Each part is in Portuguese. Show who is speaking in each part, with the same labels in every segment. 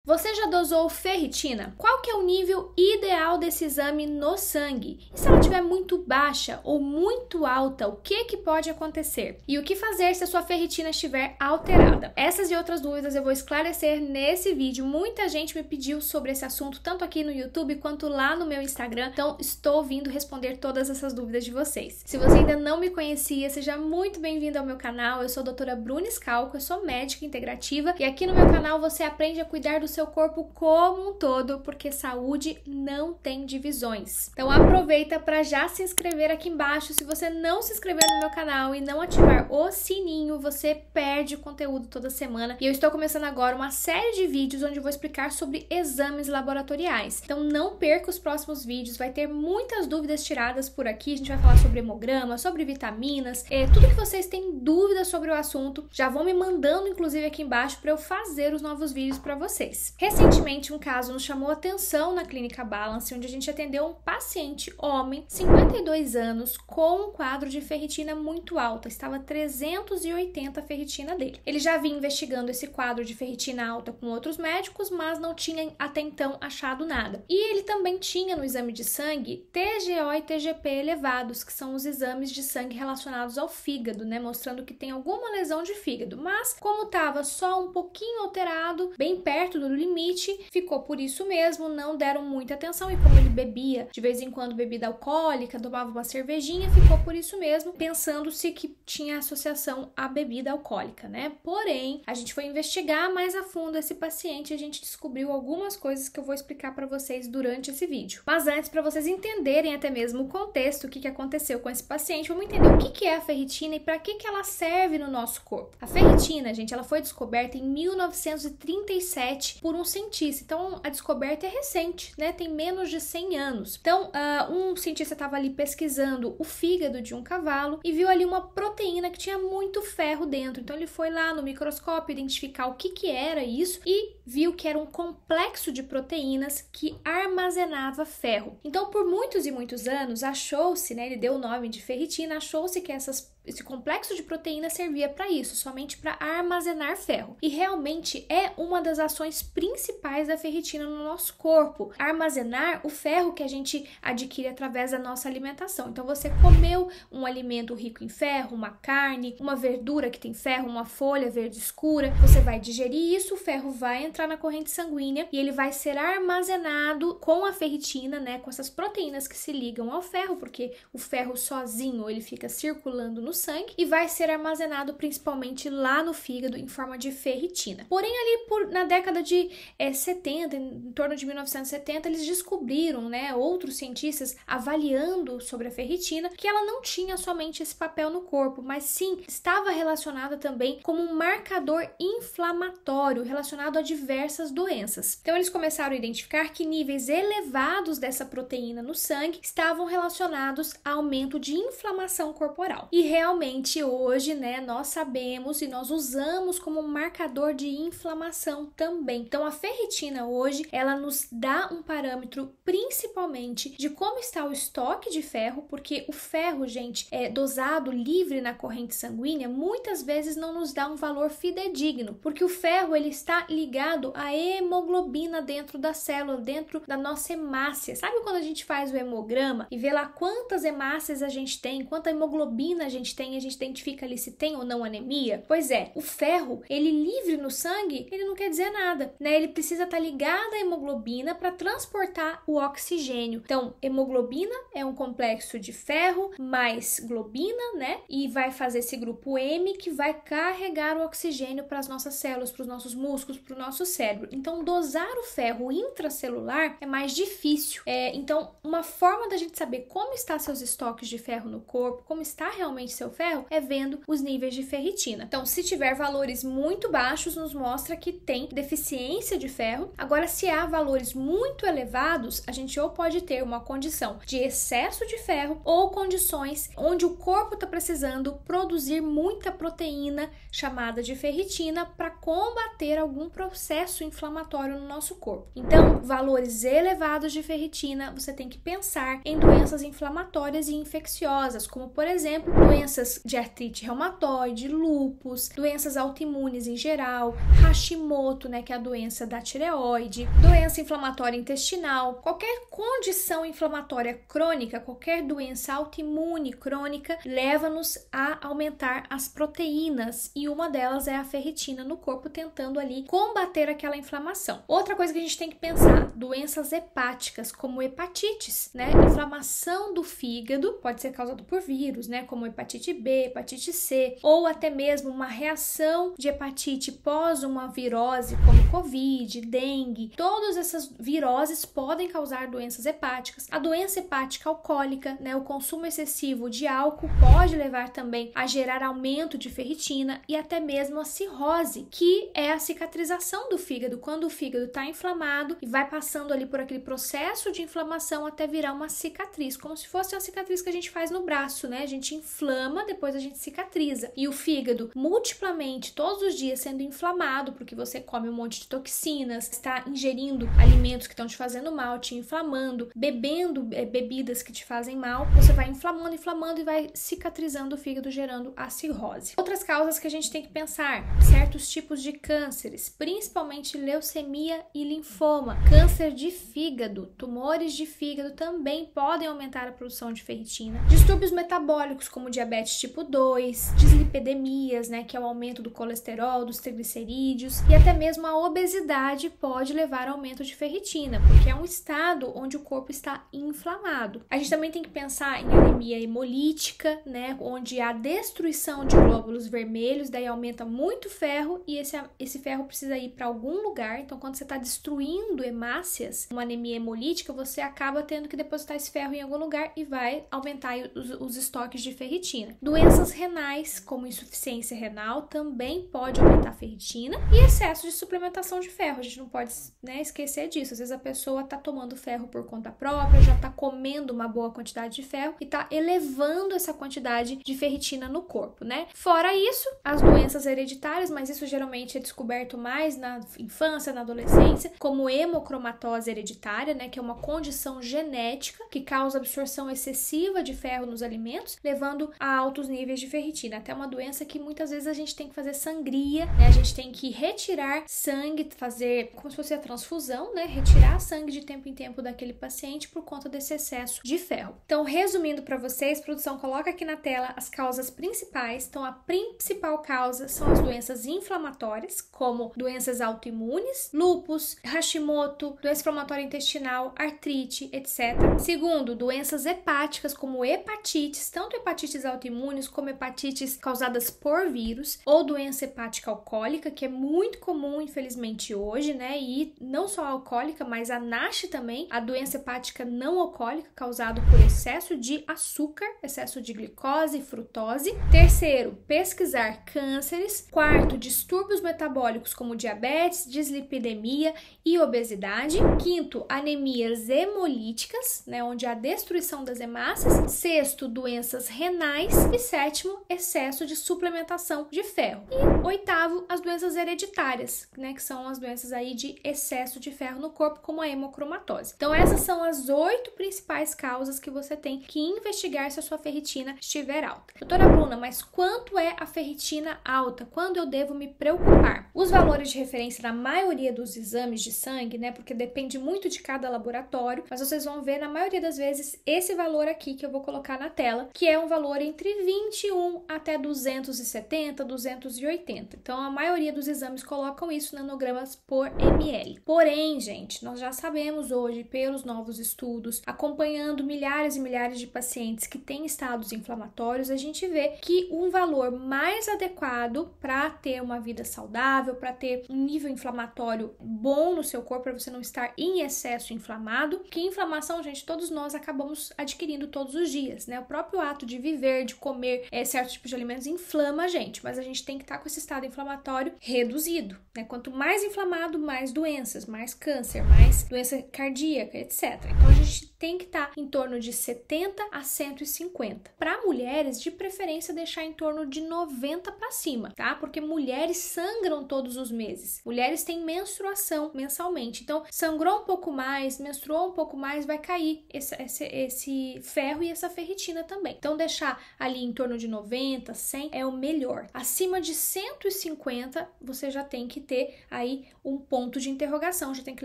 Speaker 1: Você já dosou ferritina? Qual que é o nível ideal desse exame no sangue? E se ela estiver muito baixa ou muito alta, o que pode acontecer? E o que fazer se a sua ferritina estiver alterada? Essas e outras dúvidas eu vou esclarecer nesse vídeo. Muita gente me pediu sobre esse assunto, tanto aqui no YouTube quanto lá no meu Instagram, então estou vindo responder todas essas dúvidas de vocês. Se você ainda não me conhecia, seja muito bem-vindo ao meu canal. Eu sou a doutora Bruna Scalco, eu sou médica integrativa e aqui no meu canal você aprende a cuidar do seu corpo como um todo, porque saúde não tem divisões. Então aproveita para já se inscrever aqui embaixo. Se você não se inscrever no meu canal e não ativar o sininho, você perde conteúdo toda semana. E eu estou começando agora uma série de vídeos onde eu vou explicar sobre exames laboratoriais. Então não perca os próximos vídeos, vai ter muitas dúvidas tiradas por aqui. A gente vai falar sobre hemograma, sobre vitaminas, tudo que vocês têm dúvidas sobre o assunto, já vão me mandando inclusive aqui embaixo para eu fazer os novos vídeos para vocês. Recentemente, um caso nos chamou a atenção na Clínica Balance, onde a gente atendeu um paciente homem, 52 anos, com um quadro de ferritina muito alta, estava 380 a ferritina dele. Ele já vinha investigando esse quadro de ferritina alta com outros médicos, mas não tinha até então achado nada. E ele também tinha no exame de sangue TGO e TGP elevados, que são os exames de sangue relacionados ao fígado, né, mostrando que tem alguma lesão de fígado, mas como estava só um pouquinho alterado, bem perto do limite, ficou por isso mesmo, não deram muita atenção. E como ele bebia de vez em quando bebida alcoólica, tomava uma cervejinha, ficou por isso mesmo, pensando-se que tinha associação à bebida alcoólica, né? Porém, a gente foi investigar mais a fundo esse paciente e a gente descobriu algumas coisas que eu vou explicar para vocês durante esse vídeo. Mas antes, para vocês entenderem até mesmo o contexto, o que aconteceu com esse paciente, vamos entender o que é a ferritina e para que ela serve no nosso corpo. A ferritina, gente, ela foi descoberta em 1937 por um cientista, então a descoberta é recente, né? Tem menos de 100 anos. Então, um cientista estava ali pesquisando o fígado de um cavalo e viu ali uma proteína que tinha muito ferro dentro. Então, ele foi lá no microscópio identificar o que era isso e viu que era um complexo de proteínas que armazenava ferro. Então, por muitos e muitos anos, achou-se, né? Ele deu o nome de ferritina, achou-se que esse complexo de proteínas servia para isso, somente para armazenar ferro. E realmente é uma das ações principais da ferritina no nosso corpo, armazenar o ferro que a gente adquire através da nossa alimentação. Então você comeu um alimento rico em ferro, uma carne, uma verdura que tem ferro, uma folha verde escura, você vai digerir isso, o ferro vai entrar na corrente sanguínea e ele vai ser armazenado com a ferritina, né, com essas proteínas que se ligam ao ferro, porque o ferro sozinho ele fica circulando no sangue e vai ser armazenado principalmente lá no fígado em forma de ferritina. Porém, ali na década de 70, em torno de 1970, eles descobriram, né, outros cientistas avaliando sobre a ferritina, que ela não tinha somente esse papel no corpo, mas sim estava relacionada também como um marcador inflamatório relacionado a diversas doenças. Então, eles começaram a identificar que níveis elevados dessa proteína no sangue estavam relacionados a aumento de inflamação corporal. E realmente hoje, né, nós sabemos e nós usamos como marcador de inflamação também. Então a ferritina hoje, ela nos dá um parâmetro principalmente de como está o estoque de ferro, porque o ferro, gente, dosado livre na corrente sanguínea, muitas vezes não nos dá um valor fidedigno, porque o ferro ele está ligado à hemoglobina dentro da célula, dentro da nossa hemácia. Sabe quando a gente faz o hemograma e vê lá quantas hemácias a gente tem, quanta hemoglobina a gente tem, a gente identifica ali se tem ou não anemia? Pois é, o ferro, ele livre no sangue, ele não quer dizer nada, né? Ele precisa estar ligado à hemoglobina para transportar o oxigênio. Então, hemoglobina é um complexo de ferro mais globina, né? E vai fazer esse grupo M que vai carregar o oxigênio para as nossas células, para os nossos músculos, para o nosso cérebro. Então, dosar o ferro intracelular é mais difícil. Então, uma forma da gente saber como está seus estoques de ferro no corpo, como está realmente seu ferro, é vendo os níveis de ferritina. Então, se tiver valores muito baixos, nos mostra que tem deficiência de ferro. Agora, se há valores muito elevados, a gente ou pode ter uma condição de excesso de ferro ou condições onde o corpo está precisando produzir muita proteína chamada de ferritina para combater algum processo inflamatório no nosso corpo. Então, valores elevados de ferritina, você tem que pensar em doenças inflamatórias e infecciosas, como por exemplo, doenças doenças de artrite reumatoide, lúpus, doenças autoimunes em geral, Hashimoto, né, que é a doença da tireoide, doença inflamatória intestinal, qualquer condição inflamatória crônica, qualquer doença autoimune crônica, leva-nos a aumentar as proteínas e uma delas é a ferritina no corpo, tentando ali combater aquela inflamação. Outra coisa que a gente tem que pensar, doenças hepáticas, como hepatites, né? Inflamação do fígado pode ser causado por vírus, né? Como hepatite B, hepatite C, ou até mesmo uma reação de hepatite pós uma virose, como Covid, dengue. Todas essas viroses podem causar doenças hepáticas. A doença hepática alcoólica, né? O consumo excessivo de álcool pode levar também a gerar aumento de ferritina e até mesmo a cirrose, que é a cicatrização do fígado, quando o fígado está inflamado e vai passando ali por aquele processo de inflamação até virar uma cicatriz, como se fosse uma cicatriz que a gente faz no braço, né? A gente inflama, depois a gente cicatriza. E o fígado, multiplamente, todos os dias sendo inflamado, porque você come um monte de toxinas, está ingerindo alimentos que estão te fazendo mal, te inflamando, bebendo bebidas que te fazem mal, você vai inflamando e vai cicatrizando o fígado, gerando a cirrose. Outras causas que a gente tem que pensar, certos tipos de cânceres, principalmente leucemia e linfoma, câncer de fígado, tumores de fígado também podem aumentar a produção de ferritina, distúrbios metabólicos como diabetes tipo 2, dislipidemias, né, que é o aumento do colesterol, dos triglicerídeos, e até mesmo a obesidade pode levar ao aumento de ferritina, porque é um estado onde o corpo está inflamado. A gente também tem que pensar em anemia hemolítica, né, onde há destruição de glóbulos vermelhos, daí aumenta muito ferro e esse ferro precisa ir para algum lugar. Então, quando você está destruindo hemácias, uma anemia hemolítica, você acaba tendo que depositar esse ferro em algum lugar e vai aumentar os estoques de ferritina. Doenças renais, como insuficiência renal, também pode aumentar a ferritina e excesso de suplementação de ferro. A gente não pode, né, esquecer disso. Às vezes a pessoa está tomando ferro por conta própria, já está comendo uma boa quantidade de ferro e está elevando essa quantidade de ferritina no corpo, né? Fora isso, as doenças hereditárias, mas isso geralmente é descoberto mais na infância, na adolescência, como hemocromatose hereditária, né, que é uma condição genética que causa absorção excessiva de ferro nos alimentos, levando a altos níveis de ferritina. Até uma doença que muitas vezes a gente tem que fazer sangria, né? A gente tem que retirar sangue, fazer como se fosse a transfusão, né? Retirar sangue de tempo em tempo daquele paciente por conta desse excesso de ferro. Então, resumindo para vocês, produção, coloca aqui na tela as causas principais. Então, a principal causa são as doenças inflamatórias, como doenças autoimunes, lúpus, Hashimoto, doença inflamatória intestinal, artrite, etc. Segundo, doenças hepáticas, como hepatites, tanto hepatites autoimunes como hepatites causadas por vírus, ou doença hepática alcoólica, que é muito comum, infelizmente, hoje, né? E não só a alcoólica, mas a NASH também, a doença hepática não alcoólica, causada por excesso de açúcar, excesso de glicose e frutose. Terceiro, pesquisar cânceres. Quarto, distúrbios metabólicos como diabetes, dislipidemia e obesidade. Quinto, anemias hemolíticas, né, onde há destruição das hemácias. Sexto, doenças renais. E sétimo, excesso de suplementação de ferro. E oitavo, as doenças hereditárias, né, que são as doenças aí de excesso de ferro no corpo, como a hemocromatose. Então, essas são as 8 principais causas que você tem que investigar se a sua ferritina estiver alta. Doutora Bruna, mas quanto é a ferritina alta? Quando eu devo me preocupar? Os valores de referência na maioria dos exames de sangue, né, porque depende muito de cada laboratório, mas vocês vão ver na maioria das vezes esse valor aqui que eu vou colocar na tela, que é um valor entre 21 até 270, 280. Então, a maioria dos exames colocam isso nanogramas por ml. Porém, gente, nós já sabemos hoje, pelos novos estudos, acompanhando milhares e milhares de pacientes que têm estados inflamatórios, a gente vê que um valor mais adequado para ter uma vida saudável, para ter um nível inflamatório bom no seu corpo, para você não estar em excesso inflamado, que inflamação, gente, todos nós acabamos adquirindo todos os dias, né? O próprio ato de viver, de comer certos tipos de alimentos inflama a gente, mas a gente tem que estar com esse estado inflamatório reduzido, né? Quanto mais inflamado, mais doenças, mais câncer, mais doença cardíaca, etc. Então, a gente tem que estar em torno de 70 a 150. Para mulheres, de preferência, deixar em torno de 90 para cima, tá? Porque mulheres sangram todos os meses. Mulheres têm menstruação mensalmente. Então, sangrou um pouco mais, menstruou um pouco mais, vai cair esse ferro e essa ferritina também. Então, deixar ali em torno de 90, 100 é o melhor. Acima de 150, você já tem que ter aí um ponto de interrogação, já tem que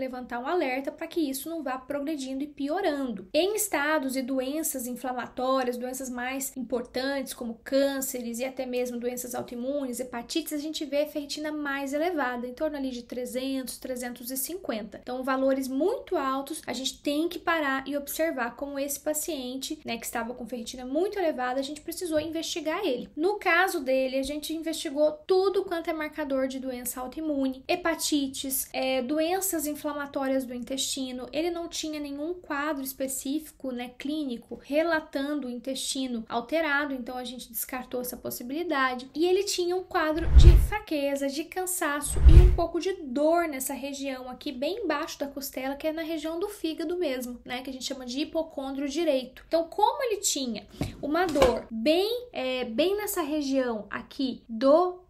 Speaker 1: levantar um alerta para que isso não vá progredindo e piorando. Em estados e doenças inflamatórias, doenças mais importantes como cânceres e até mesmo doenças autoimunes, hepatites, a gente vê a ferritina mais elevada, em torno ali de 300, 350. Então, valores muito altos, a gente tem que parar e observar como esse paciente, né, que estava com ferritina muito elevada, a gente precisou investigar ele. No caso dele, a gente investigou tudo quanto é marcador de doença autoimune, hepatites, doenças inflamatórias do intestino. Ele não tinha nenhum quadro específico, né, clínico, relatando o intestino alterado, então a gente descartou essa possibilidade. E ele tinha um quadro de fraqueza, de cansaço e um pouco de dor nessa região aqui, bem embaixo da costela, que é na região do fígado mesmo, né, que a gente chama de hipocôndrio direito. Então, como ele tinha uma dor bem nessa região aqui do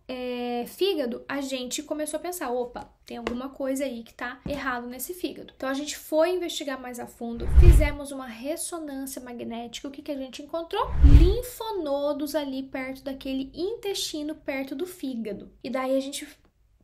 Speaker 1: fígado, a gente começou a pensar, opa, tem alguma coisa aí que tá errado nesse fígado. Então a gente foi investigar mais a fundo, fizemos uma ressonância magnética, o que a gente encontrou? Linfonodos ali perto daquele intestino, perto do fígado. E daí a gente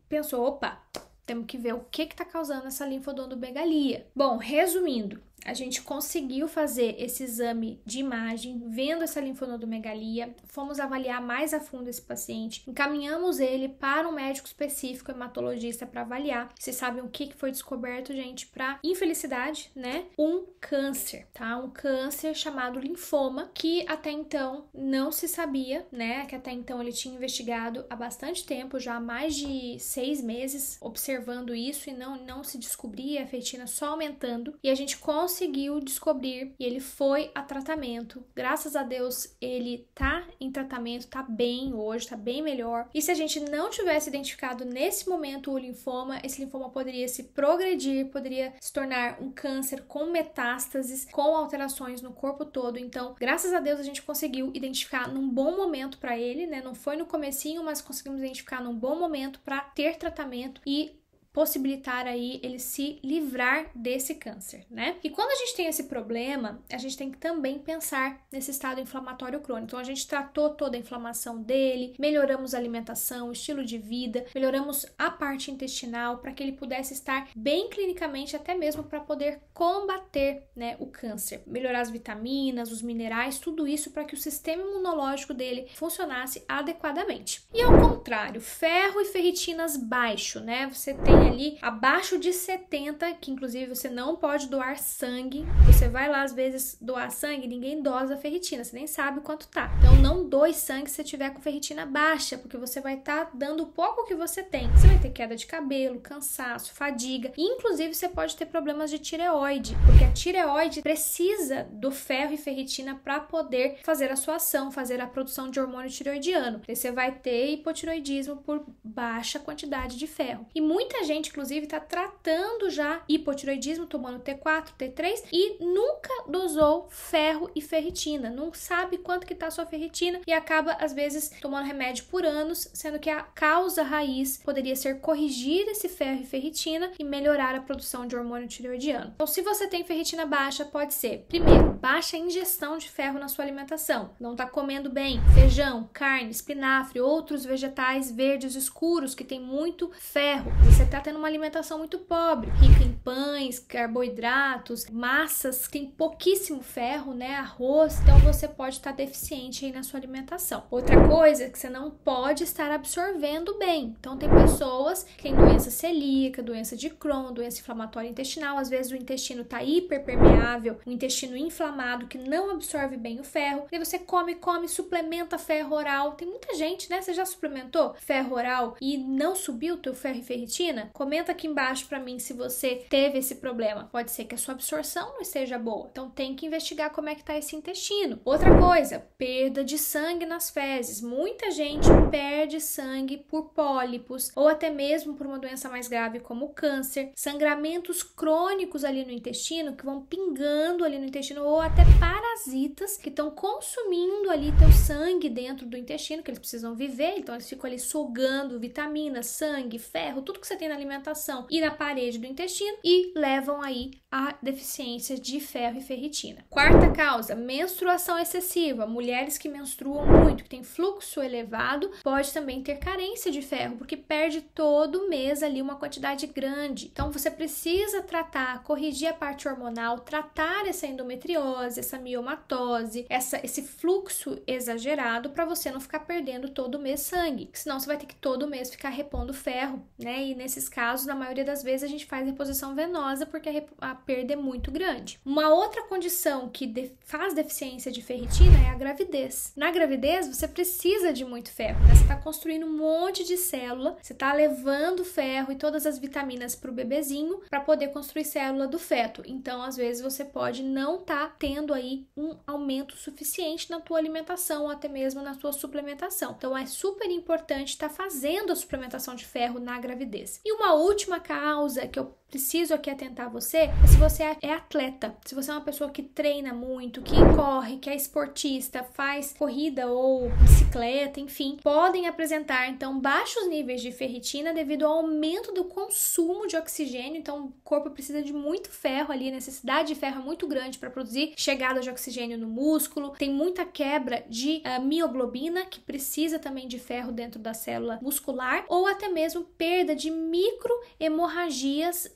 Speaker 1: pensou, opa, temos que ver o que tá causando essa linfonodomegalia. Bom, resumindo, a gente conseguiu fazer esse exame de imagem, vendo essa linfonodomegalia, fomos avaliar mais a fundo esse paciente, encaminhamos ele para um médico específico, hematologista, para avaliar. Vocês sabem o que foi descoberto, gente? Para infelicidade, né? Um câncer, tá? Um câncer chamado linfoma, que até então não se sabia, né? Que até então ele tinha investigado há bastante tempo, já há mais de 6 meses, observando isso e não se descobria, a ferritina só aumentando. E a gente conseguiu descobrir e ele foi a tratamento. Graças a Deus, ele tá em tratamento, tá bem hoje, tá bem melhor. E se a gente não tivesse identificado nesse momento o linfoma, esse linfoma poderia se progredir, poderia se tornar um câncer com metástases, com alterações no corpo todo. Então, graças a Deus, a gente conseguiu identificar num bom momento para ele, né? Não foi no comecinho, mas conseguimos identificar num bom momento para ter tratamento e possibilitar aí ele se livrar desse câncer, né? E quando a gente tem esse problema, a gente tem que também pensar nesse estado inflamatório crônico. Então a gente tratou toda a inflamação dele, melhoramos a alimentação, o estilo de vida, melhoramos a parte intestinal para que ele pudesse estar bem clinicamente, até mesmo para poder combater, né, o câncer. Melhorar as vitaminas, os minerais, tudo isso para que o sistema imunológico dele funcionasse adequadamente. E ao contrário, ferro e ferritinas baixo, né? Você tem ali abaixo de 70, que inclusive você não pode doar sangue. Você vai lá às vezes doar sangue, ninguém dosa a ferritina, você nem sabe quanto tá. Então não doe sangue se você tiver com ferritina baixa, porque você vai estar dando o pouco que você tem. Você vai ter queda de cabelo, cansaço, fadiga, e inclusive você pode ter problemas de tireoide, porque a tireoide precisa do ferro e ferritina para poder fazer a sua ação, fazer a produção de hormônio tireoidiano. E você vai ter hipotireoidismo por baixa quantidade de ferro. E muita gente, inclusive, está tratando já hipotireoidismo, tomando T4, T3 e nunca dosou ferro e ferritina, não sabe quanto que tá a sua ferritina e acaba, às vezes, tomando remédio por anos, sendo que a causa raiz poderia ser corrigir esse ferro e ferritina e melhorar a produção de hormônio tireoidiano. Então, se você tem ferritina baixa, pode ser, primeiro, baixa ingestão de ferro na sua alimentação, não tá comendo bem feijão, carne, espinafre, outros vegetais verdes escuros que tem muito ferro, você tá tendo uma alimentação muito pobre, rica em pães, carboidratos, massas, tem pouquíssimo ferro, né, arroz, então você pode estar deficiente aí na sua alimentação. Outra coisa é que você não pode estar absorvendo bem, então tem pessoas que têm doença celíaca, doença de Crohn, doença inflamatória intestinal, às vezes o intestino tá hiperpermeável, o intestino inflamado que não absorve bem o ferro, e você come, suplementa ferro oral, tem muita gente, né, você já suplementou ferro oral e não subiu o teu ferro e ferritina? Comenta aqui embaixo para mim se você teve esse problema. Pode ser que a sua absorção não esteja boa. Então tem que investigar como é que tá esse intestino. Outra coisa, perda de sangue nas fezes. Muita gente perde sangue por pólipos ou até mesmo por uma doença mais grave como o câncer, sangramentos crônicos ali no intestino que vão pingando ali no intestino ou até parasitas que estão consumindo ali teu sangue dentro do intestino, que eles precisam viver, então eles ficam ali sugando vitaminas, sangue, ferro, tudo que você tem na alimentação e na parede do intestino e levam aí a deficiência de ferro e ferritina. Quarta causa, menstruação excessiva. Mulheres que menstruam muito, que têm fluxo elevado, pode também ter carência de ferro, porque perde todo mês ali uma quantidade grande. Então você precisa tratar, corrigir a parte hormonal, tratar essa endometriose, essa miomatose, esse fluxo exagerado para você não ficar perdendo todo mês sangue. Senão você vai ter que todo mês ficar repondo ferro, né? E nesses casos, na maioria das vezes, a gente faz reposição venosa porque a perda é muito grande. Uma outra condição que faz deficiência de ferritina é a gravidez. Na gravidez, você precisa de muito ferro, né? Você está construindo um monte de célula, você está levando ferro e todas as vitaminas para o bebezinho para poder construir célula do feto. Então, às vezes, você pode não estar tendo aí um aumento suficiente na tua alimentação ou até mesmo na tua suplementação. Então, é super importante estar fazendo a suplementação de ferro na gravidez. E uma última causa que eu preciso aqui atentar você é se você é atleta, se você é uma pessoa que treina muito, que corre, que é esportista, faz corrida ou bicicleta, enfim, podem apresentar então baixos níveis de ferritina devido ao aumento do consumo de oxigênio. Então o corpo precisa de muito ferro ali, a necessidade de ferro é muito grande para produzir chegada de oxigênio no músculo, tem muita quebra de mioglobina, que precisa também de ferro dentro da célula muscular, ou até mesmo perda de microhemorragias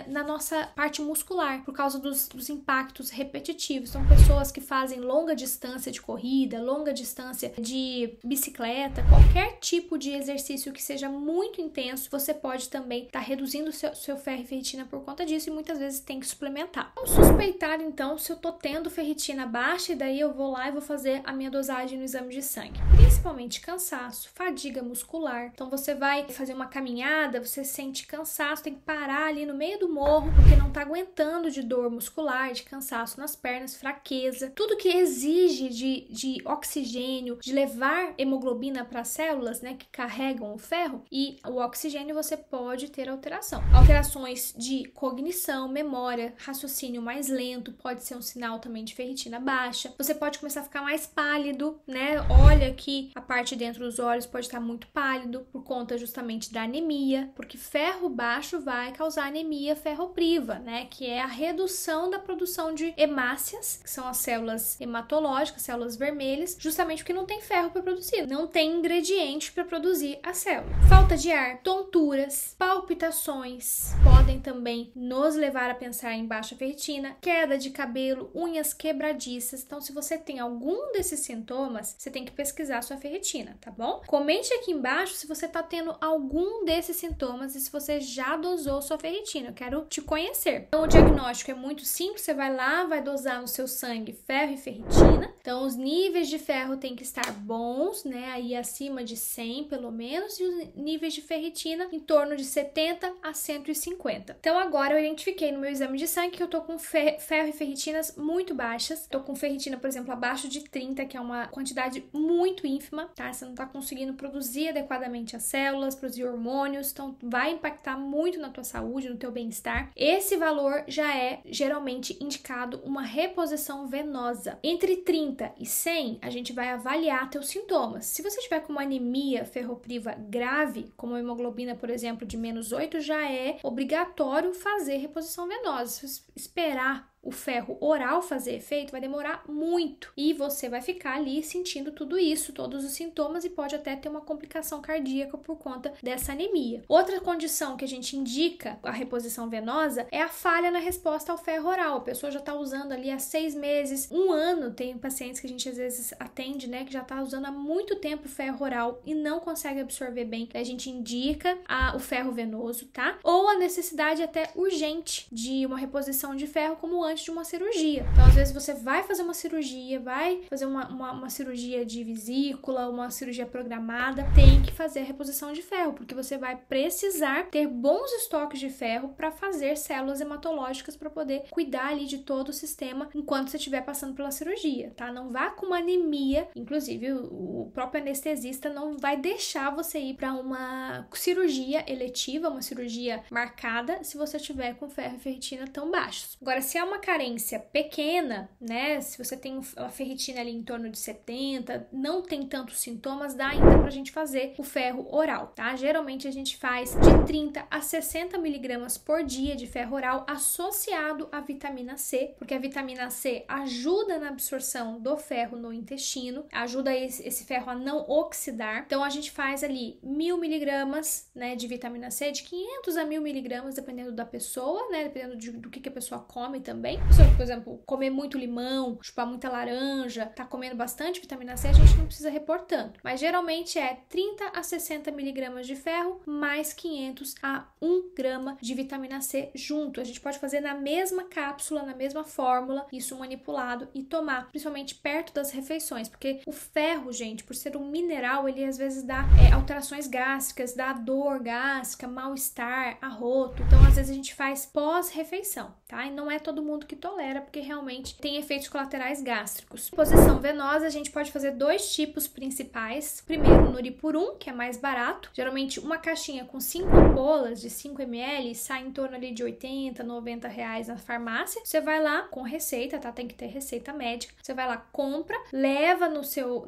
Speaker 1: na nossa parte muscular, por causa dos impactos repetitivos. São pessoas que fazem longa distância de corrida, longa distância de bicicleta, qualquer tipo de exercício que seja muito intenso, você pode também estar reduzindo o seu ferro e ferritina por conta disso e muitas vezes tem que suplementar. Vamos suspeitar então se eu tô tendo ferritina baixa e daí eu vou lá e vou fazer a minha dosagem no exame de sangue. Principalmente cansaço, fadiga muscular. Então você vai fazer uma caminhada, você sente cansaço, tem que parar ali no meio do morro porque não tá aguentando de dor muscular, de cansaço nas pernas, fraqueza. Tudo que exige de oxigênio, de levar hemoglobina para as células, né, que carregam o ferro, e o oxigênio você pode ter alteração. Alterações de cognição, memória, raciocínio mais lento, pode ser um sinal também de ferritina baixa. Você pode começar a ficar mais pálido, né? Olha que a parte dentro dos olhos pode estar muito pálido por conta justamente da anemia, porque ferro baixo vai causar anemia ferropriva, né? Que é a redução da produção de hemácias, que são as células hematológicas, células vermelhas, justamente porque não tem ferro para produzir, não tem ingrediente para produzir a célula. Falta de ar, tonturas, palpitações podem também nos levar a pensar em baixa ferritina, queda de cabelo, unhas quebradiças. Então, se você tem algum desses sintomas, você tem que pesquisar sua ferritina, tá bom? Comente aqui embaixo se você tá tendo algum desses sintomas e se você já dosou sua ferritina. Eu quero te conhecer. Então, o diagnóstico é muito simples. Você vai lá, vai dosar no seu sangue ferro e ferritina. Então, os níveis de ferro têm que estar bons, né? Aí acima de 100, pelo menos, e os níveis de ferritina em torno de 70 a 150. Então, agora eu identifiquei no meu exame de sangue que eu tô com ferro e ferritinas muito baixas. Tô com ferritina, por exemplo, abaixo de 30, que é uma quantidade muito ínfima, tá? Você não tá conseguindo produzir adequadamente as células, produzir hormônios, então vai impactar muito na tua saúde, no teu bem-estar. Esse valor já é geralmente indicado uma reposição venosa. Entre 30 e 100, a gente vai avaliar teus sintomas. Se você tiver com uma anemia ferropriva grave, como a hemoglobina, por exemplo, de -8, já é obrigatório fazer reposição venosa. Se esperar o ferro oral fazer efeito, vai demorar muito e você vai ficar ali sentindo tudo isso, todos os sintomas e pode até ter uma complicação cardíaca por conta dessa anemia. Outra condição que a gente indica a reposição venosa é a falha na resposta ao ferro oral. A pessoa já está usando ali há 6 meses, 1 ano, tem pacientes que a gente às vezes atende, né, que já está usando há muito tempo o ferro oral e não consegue absorver bem. A gente indica o ferro venoso, tá? Ou a necessidade até urgente de uma reposição de ferro como antes de uma cirurgia. Então, às vezes você vai fazer uma cirurgia, vai fazer uma cirurgia de vesícula, uma cirurgia programada, tem que fazer a reposição de ferro, porque você vai precisar ter bons estoques de ferro para fazer células hematológicas para poder cuidar ali de todo o sistema enquanto você estiver passando pela cirurgia, tá? Não vá com uma anemia, inclusive o próprio anestesista não vai deixar você ir para uma cirurgia eletiva, uma cirurgia marcada, se você tiver com ferro e ferritina tão baixos. Agora, se é uma carência pequena, né? Se você tem a ferritina ali em torno de 70, não tem tantos sintomas, dá ainda pra gente fazer o ferro oral, tá? Geralmente a gente faz de 30 a 60 miligramas por dia de ferro oral associado à vitamina C, porque a vitamina C ajuda na absorção do ferro no intestino, ajuda esse ferro a não oxidar. Então a gente faz ali 1000 miligramas, né, de vitamina C, de 500 a 1000 miligramas, dependendo da pessoa, né, dependendo do que a pessoa come também. Se, por exemplo, comer muito limão, chupar muita laranja, tá comendo bastante vitamina C, a gente não precisa repor tanto. Mas geralmente é 30 a 60 miligramas de ferro mais 500 a 1 grama de vitamina C junto. A gente pode fazer na mesma cápsula, na mesma fórmula, isso manipulado e tomar, principalmente perto das refeições, porque o ferro, gente, por ser um mineral, ele às vezes dá alterações gástricas, dá dor gástrica, mal-estar, arroto. Então, às vezes a gente faz pós-refeição, tá? E não é todo mundo que tolera, porque realmente tem efeitos colaterais gástricos. Posição venosa, a gente pode fazer 2 tipos principais. Primeiro, o Noripurum, que é mais barato. Geralmente, uma caixinha com 5 ampolas de 5 ml sai em torno ali de 80, 90 reais na farmácia. Você vai lá com receita, tá? Tem que ter receita médica. Você vai lá, compra, leva no seu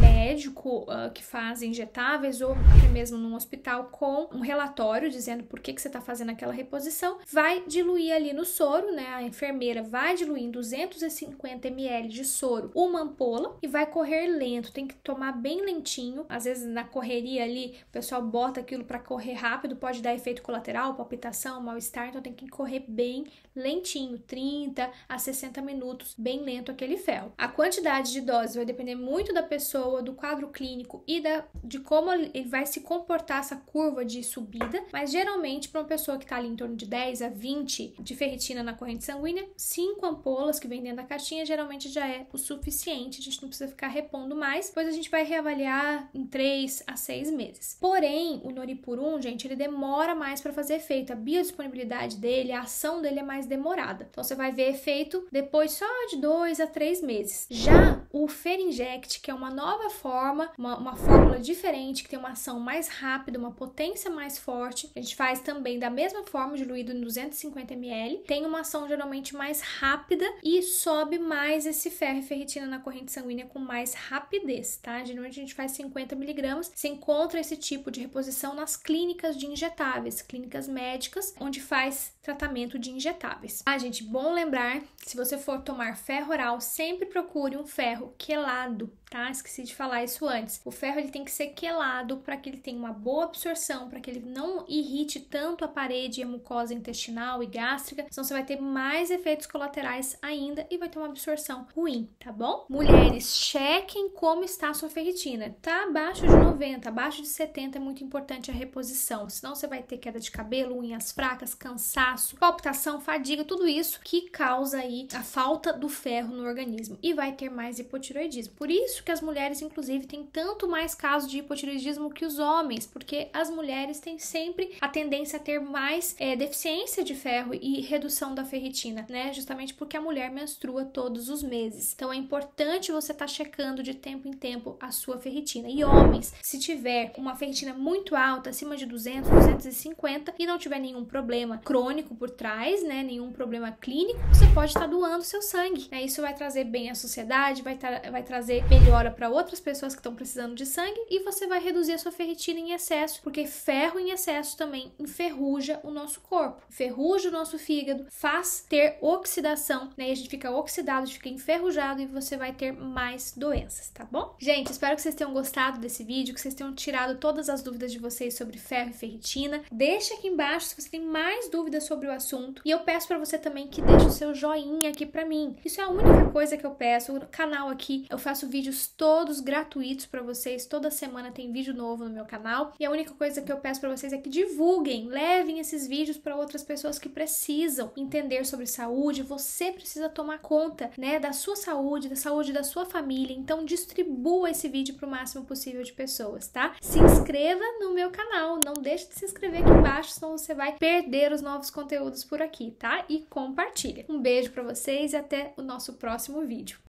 Speaker 1: médico que faz injetáveis ou até mesmo num hospital com um relatório dizendo por que você tá fazendo aquela reposição. Vai diluir ali no soro, né? A enfermeira vai diluir em 250 ml de soro uma ampola e vai correr lento. Tem que tomar bem lentinho. Às vezes na correria ali o pessoal bota aquilo para correr rápido, pode dar efeito colateral, palpitação, mal-estar, então tem que correr bem lentinho, 30 a 60 minutos, bem lento aquele ferro. A quantidade de dose vai depender muito da pessoa, do quadro clínico e de como ele vai se comportar essa curva de subida, mas geralmente para uma pessoa que está ali em torno de 10 a 20 de ferritina na corrente sanguínea, 5 ampolas que vem dentro da caixinha geralmente já é o suficiente, a gente não precisa ficar repondo mais, depois a gente vai reavaliar em 3 a 6 meses. Porém, o Noripurum, gente, ele demora mais para fazer efeito, a biodisponibilidade dele, a ação dele é mais demorada. Então você vai ver efeito depois só de 2 a 3 meses. Já o Ferinject, que é uma nova forma, uma fórmula diferente, que tem uma ação mais rápida, uma potência mais forte, a gente faz também da mesma forma, diluído em 250 ml, tem uma ação geralmente mais rápida e sobe mais esse ferro e ferritina na corrente sanguínea com mais rapidez, tá? Geralmente a gente faz 50 miligramas, se encontra esse tipo de reposição nas clínicas de injetáveis, clínicas médicas, onde faz tratamento de injetáveis. Ah, gente, bom lembrar, se você for tomar ferro oral, sempre procure um ferro quelado, tá? Esqueci de falar isso antes. O ferro ele tem que ser quelado para que ele tenha uma boa absorção, para que ele não irrite tanto a parede e a mucosa intestinal e gástrica, senão você vai ter mais efeitos colaterais ainda e vai ter uma absorção ruim, tá bom? Mulheres, chequem como está a sua ferritina. Tá abaixo de 90, abaixo de 70 é muito importante a reposição, senão você vai ter queda de cabelo, unhas fracas, cansaço, palpitação, fadiga, tudo isso que causa aí a falta do ferro no organismo e vai ter mais hipotireoidismo. Por isso que as mulheres, inclusive, têm tanto mais casos de hipotireoidismo que os homens, porque as mulheres têm sempre a tendência a ter mais deficiência de ferro e redução da ferritina, né? Justamente porque a mulher menstrua todos os meses. Então é importante você estar checando de tempo em tempo a sua ferritina. E homens, se tiver uma ferritina muito alta, acima de 200, 250 e não tiver nenhum problema crônico por trás, né? Nenhum problema clínico, você pode estar doando seu sangue, né? Isso vai trazer bem à sociedade, vai trazer melhora para outras pessoas que estão precisando de sangue e você vai reduzir a sua ferritina em excesso, porque ferro em excesso também enferruja o nosso corpo, enferruja o nosso fígado, faz ter oxidação, né? E a gente fica oxidado, a gente fica enferrujado e você vai ter mais doenças, tá bom? Gente, espero que vocês tenham gostado desse vídeo, que vocês tenham tirado todas as dúvidas de vocês sobre ferro e ferritina. Deixa aqui embaixo se você tem mais dúvidas sobre o assunto e eu peço para você também que deixe o seu joinha aqui para mim. Isso é a única coisa que eu peço. O canal aqui, eu faço vídeos todos gratuitos para vocês, toda semana tem vídeo novo no meu canal e a única coisa que eu peço para vocês é que divulguem, levem esses vídeos para outras pessoas que precisam entender sobre saúde. Você precisa tomar conta, né, da sua saúde, da saúde da sua família, então distribua esse vídeo para o máximo possível de pessoas, tá? Se inscreva no meu canal, não deixe de se inscrever aqui embaixo, senão você vai perder os novos conteúdos por aqui, tá? E compartilha. Um beijo para vocês e até o nosso próximo vídeo.